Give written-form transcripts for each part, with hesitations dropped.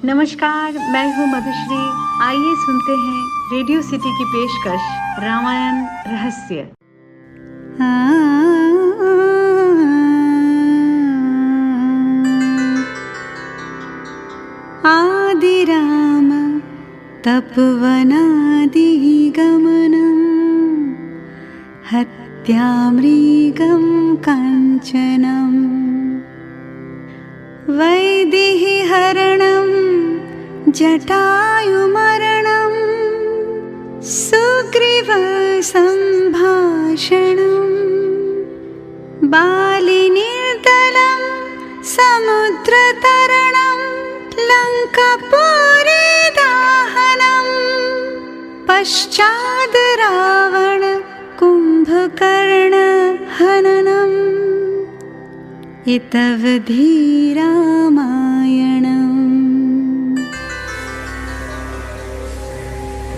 नमस्कार, मैं हूँ मधुश्री। आइए सुनते हैं रेडियो सिटी की पेशकश रामायण रहस्य। आदि राम तपवनादि गमनम् हत्यामृगं काञ्चनम् वैदेही हरणं जटायुमरणं सुग्रीव सम्भाषणं बालिनिर्दलं समुद्रतरणं लङ्कापुरी दाहनं पश्चाद् रावण कुम्भकर्ण हननम् इतवधि रामायणम्।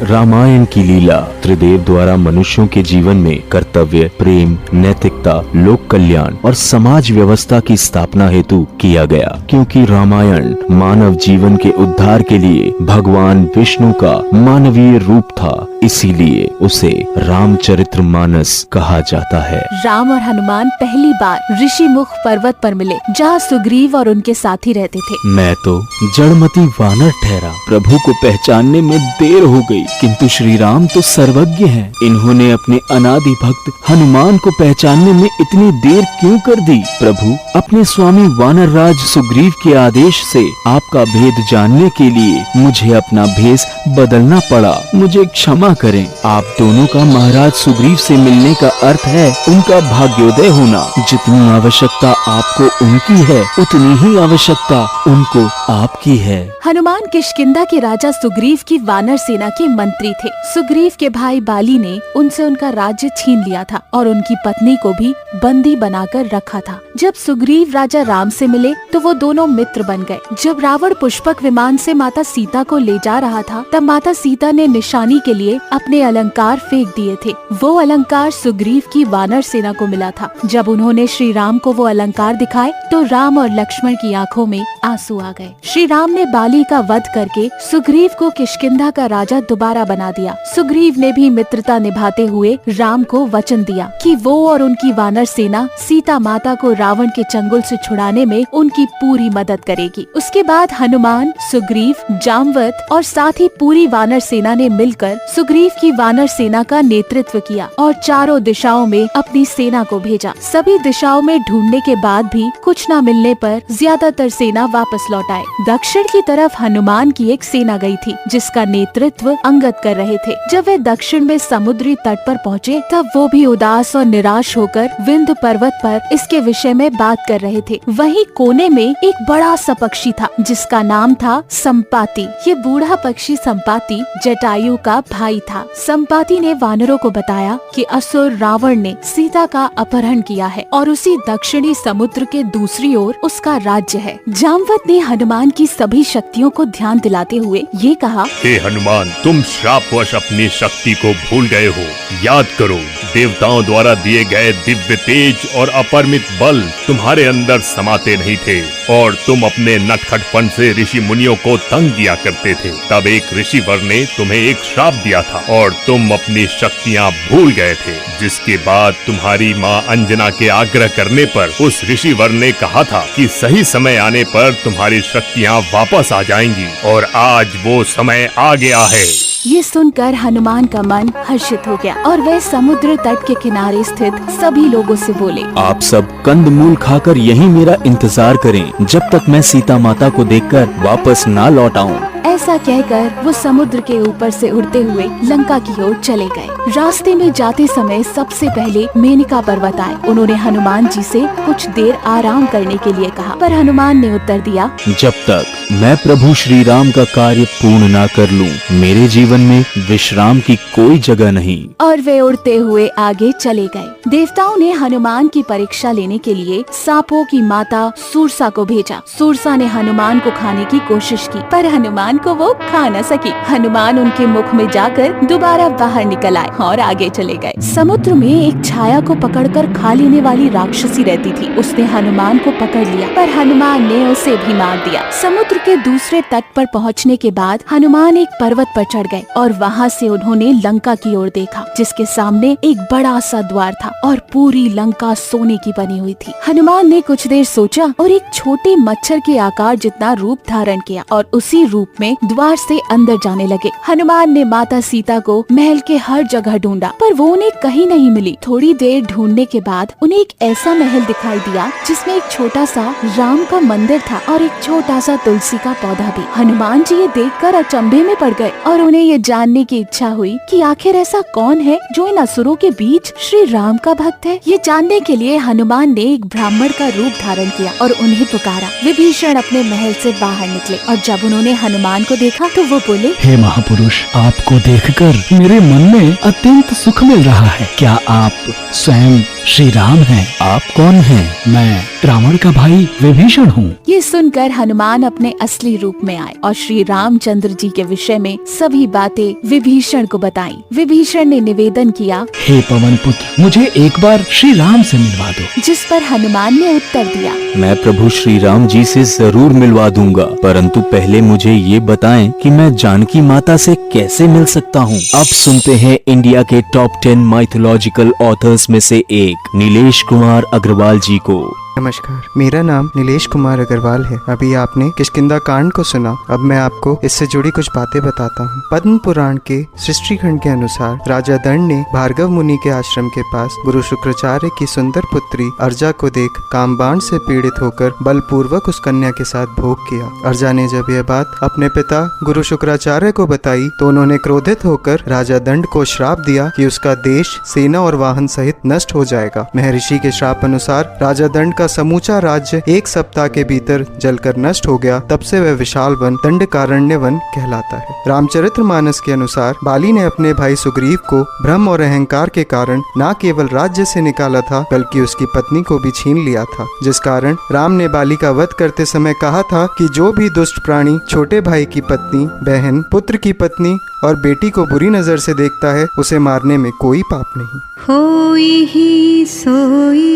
रामायण की लीला त्रिदेव द्वारा मनुष्यों के जीवन में कर्तव्य, प्रेम, नैतिकता, लोक कल्याण और समाज व्यवस्था की स्थापना हेतु किया गया, क्योंकि रामायण मानव जीवन के उद्धार के लिए भगवान विष्णु का मानवीय रूप था, इसीलिए उसे रामचरितमानस कहा जाता है। राम और हनुमान पहली बार ऋषिमुख पर्वत पर मिले, जहाँ सुग्रीव और उनके साथी रहते थे। मैं तो जड़मती वानर ठहरा, प्रभु को पहचानने में देर हो गई, किंतु श्री राम तो सर्वज्ञ हैं। इन्होंने अपने अनादि भक्त हनुमान को पहचानने में इतनी देर क्यों कर दी? प्रभु, अपने स्वामी वानर राज सुग्रीव के आदेश से आपका भेद जानने के लिए मुझे अपना भेष बदलना पड़ा, मुझे क्षमा करें। आप दोनों का महाराज सुग्रीव से मिलने का अर्थ है उनका भाग्योदय होना। जितनी आवश्यकता आपको उनकी है, उतनी ही आवश्यकता उनको आपकी है। हनुमान किष्किंधा के राजा सुग्रीव की वानर सेना के मंत्री थे। सुग्रीव के भाई बाली ने उनसे उनका राज्य छीन लिया था और उनकी पत्नी को भी बंदी बनाकर रखा था। जब सुग्रीव राजा राम से मिले तो वो दोनों मित्र बन गए। जब रावण पुष्पक विमान से माता सीता को ले जा रहा था, तब माता सीता ने निशानी के लिए अपने अलंकार फेंक दिए थे। वो अलंकार सुग्रीव की वानर सेना को मिला था। जब उन्होंने श्री राम को वो अलंकार दिखाए तो राम और लक्ष्मण की आंखों में आंसू आ गए। श्री राम ने बाली का वध करके सुग्रीव को किष्किंधा का राजा दोबारा बना दिया। सुग्रीव ने भी मित्रता निभाते हुए राम को वचन दिया कि वो और उनकी वानर सेना सीता माता को रावण के चंगुल से छुड़ाने में उनकी पूरी मदद करेगी। उसके बाद हनुमान, सुग्रीव, जामवंत और साथ ही पूरी वानर सेना ने मिलकर सुग्रीव की वानर सेना का नेतृत्व किया और चारों दिशाओं में अपनी सेना को भेजा। सभी दिशाओं में ढूंढने के बाद भी कुछ न मिलने पर ज्यादातर सेना वापस लौट आए। दक्षिण की तरफ हनुमान की एक सेना गई थी, जिसका नेतृत्व अंगद कर रहे थे। जब वे दक्षिण में समुद्री तट पर पहुँचे, तब वो भी उदास और निराश होकर विंध्य पर्वत पर इसके विषय में बात कर रहे थे। वहीं कोने में एक बड़ा सा पक्षी था, जिसका नाम था संपाति। ये बूढ़ा पक्षी संपाति जटायु का भाई था। संपाति ने वानरों को बताया कि असुर रावण ने सीता का अपहरण किया है और उसी दक्षिणी समुद्र के दूसरी ओर उसका राज्य है। जामवंत ने हनुमान की सभी शक्तियों को ध्यान दिलाते हुए ये कहा, हे हनुमान, तुम श्रापवश अपनी शक्ति को भूल गए हो। याद करो, देवताओं द्वारा दिए गए दिव्य तेज और अपरिमित बल तुम्हारे अंदर समाते नहीं थे और तुम अपने नटखटपन से ऋषि मुनियों को तंग किया करते थे। तब एक ऋषिवर ने तुम्हें एक श्राप दिया था और तुम अपनी शक्तियाँ भूल गए थे, जिसके बाद तुम्हारी माँ अंजना के आग्रह करने पर उस ऋषिवर ने कहा था कि सही समय आने पर तुम्हारी शक्तियाँ वापस आ जाएंगी और आज वो समय आ गया है। ये सुनकर हनुमान का मन हर्षित हो गया और वह समुद्र तट के किनारे स्थित सभी लोगों से बोले, आप सब कंदमूल खाकर यहीं मेरा इंतजार करें, जब तक मैं सीता माता को देखकर वापस ना लौट आऊं। ऐसा कहकर वो समुद्र के ऊपर से उड़ते हुए लंका की ओर चले गए। रास्ते में जाते समय सबसे पहले मेनका पर्वत आए। उन्होंने हनुमान जी से कुछ देर आराम करने के लिए कहा, पर हनुमान ने उत्तर दिया, जब तक मैं प्रभु श्री राम का कार्य पूर्ण ना कर लूं, मेरे जीवन में विश्राम की कोई जगह नहीं। और वे उड़ते हुए आगे चले गए। देवताओं ने हनुमान की परीक्षा लेने के लिए सांपों की माता सूरसा को भेजा। सूरसा ने हनुमान को खाने की कोशिश की, पर हनुमान को वो खा न सकी। हनुमान उनके मुख में जाकर दोबारा बाहर निकल आए और आगे चले गए। समुद्र में एक छाया को पकड़कर खा लेने वाली राक्षसी रहती थी। उसने हनुमान को पकड़ लिया, पर हनुमान ने उसे भी मार दिया। समुद्र समुद्र के दूसरे तट पर पहुंचने के बाद हनुमान एक पर्वत पर चढ़ गए और वहां से उन्होंने लंका की ओर देखा, जिसके सामने एक बड़ा सा द्वार था और पूरी लंका सोने की बनी हुई थी। हनुमान ने कुछ देर सोचा और एक छोटे मच्छर के आकार जितना रूप धारण किया और उसी रूप में द्वार से अंदर जाने लगे। हनुमान ने माता सीता को महल के हर जगह ढूंढा, पर वो उन्हें कहीं नहीं मिली। थोड़ी देर ढूंढने के बाद उन्हें एक ऐसा महल दिखाई दिया जिसमें एक छोटा सा राम का मंदिर था और एक छोटा सा तुलसी का पौधा भी। हनुमान जी ये देखकर अचंभे में पड़ गए और उन्हें ये जानने की इच्छा हुई कि आखिर ऐसा कौन है जो इन असुरों के बीच श्री राम का भक्त है। ये जानने के लिए हनुमान ने एक ब्राह्मण का रूप धारण किया और उन्हें पुकारा। विभीषण अपने महल से बाहर निकले और जब उन्होंने हनुमान को देखा तो वो बोले, हे महापुरुष, आपको देखकर मेरे मन में अत्यंत सुख मिल रहा है। क्या आप स्वयं श्री राम हैं? आप कौन हैं? मैं रावण का भाई विभीषण हूँ। ये सुनकर हनुमान अपने असली रूप में आए और श्री रामचंद्र जी के विषय में सभी बातें विभीषण को बताई। विभीषण ने निवेदन किया, हे पवन पुत्र, मुझे एक बार श्री राम से मिलवा दो। जिस पर हनुमान ने उत्तर दिया, मैं प्रभु श्री राम जी से जरूर मिलवा दूंगा, परंतु पहले मुझे ये बताएं कि मैं जानकी माता से कैसे मिल सकता हूँ। अब सुनते हैं इंडिया के टॉप 10 माइथोलॉजिकल ऑथर्स में से एक नीलेश कुमार अग्रवाल जी को। नमस्कार, मेरा नाम नीलेश कुमार अग्रवाल है। अभी आपने किष्किंधा कांड को सुना। अब मैं आपको इससे जुड़ी कुछ बातें बताता हूँ। पद्म पुराण के सृष्टि खंड के अनुसार राजा दंड ने भार्गव मुनि के आश्रम के पास गुरु शुक्राचार्य की सुंदर पुत्री अर्जा को देख कामबाण से पीड़ित होकर बलपूर्वक उस कन्या के साथ भोग किया। अर्जा ने जब यह बात अपने पिता गुरु शुक्राचार्य को बताई तो उन्होंने क्रोधित होकर राजा दंड को श्राप दिया कि उसका देश, सेना और वाहन सहित नष्ट हो जाएगा। महर्षि के श्राप अनुसार राजा दंड का समूचा राज्य 1 सप्ताह के भीतर जलकर नष्ट हो गया। तब से वह विशाल वन दंडकारण्य वन कहलाता है। रामचरितमानस के अनुसार बाली ने अपने भाई सुग्रीव को भ्रम और अहंकार के कारण न केवल राज्य से निकाला था बल्कि उसकी पत्नी को भी छीन लिया था, जिस कारण राम ने बाली का वध करते समय कहा था कि जो भी दुष्ट प्राणी छोटे भाई की पत्नी, बहन, पुत्र की पत्नी और बेटी को बुरी नजर से देखता है उसे मारने में कोई पाप नहीं। होई ही सोई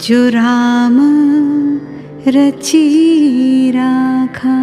जो राम रची राखा।